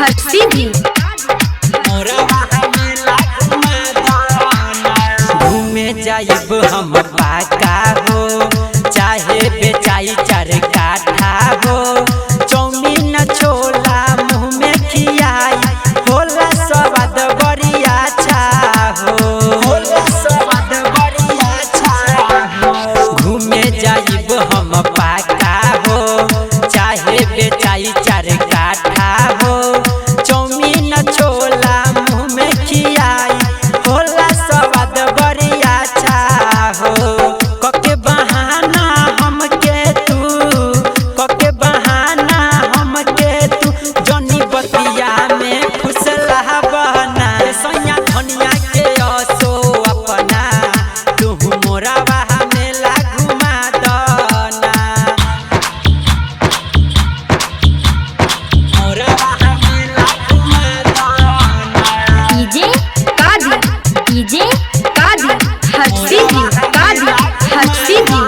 हर सीधी घूमे जाइब हम पाका हो, चाहे बेचाई 4 काठा हो। चौमीन छोला मुँह में खियाई, होला स्वाद बड़ी अच्छा हो, होला स्वाद बड़ी अच्छा हो। घूमे जाइब हम पाका हो, चाहे बेचाई 4 काठा हो। चौमीन छोला मुँह में खियाई, होला स्वाद बड़ी अच्छा हो। कके बहाना हमके तू, कके बहाना हमके तू, जनी बतिया में फुसला बहना। सैया धनिया के असो अपना, तू मोरा बाहा मेला घुमा दना। मोरा बाहा मेला घुमा दना। डीजे कादी हर सीधी हर सीधी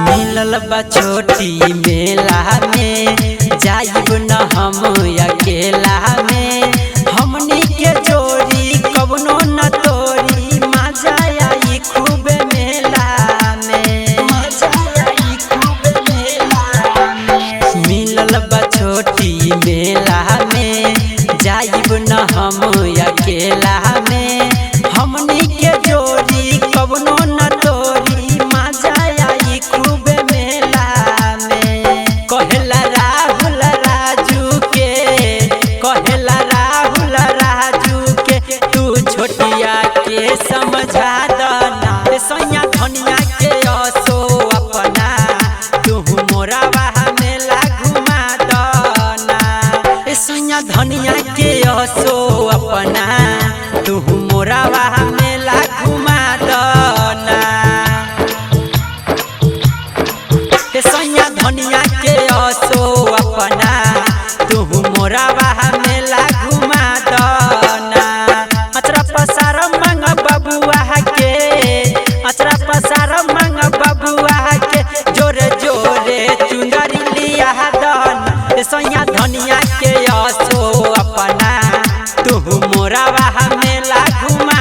मिलल बा छोटी मेला में, जाइब न हम अकेला में। हमनी के जोड़ी कवनो न तोरी, मजा आई खूब मेला में, मजा आई खूब मेला में। मिलल बा छोटी मेला में, जाइब न हम अकेला में। हमनी के जोड़ी कवनो न तोरी, मजा आई खूब मेला में। कहेला राहुल राजू के, कहेला राहुल राजू के, तू छोटिया के समझा दना। सैया धनिया के असो अपना, तू मोरा बाहा मेला घुमा दना। सैया धनिया के असो अपना, तू मोरा बाहा मेला घुमा दना। सैया धनिया के असो अपना, तू मोरा बाहा मेला घुमा दना। अचरा पसार मांग बबुआ के, अचरा पसार मांग बबुआ के, जोरे जोरे चुंदरी लिया दन। सैया धनिया के असो अपना, तू मोरा बाहा मेला घुमा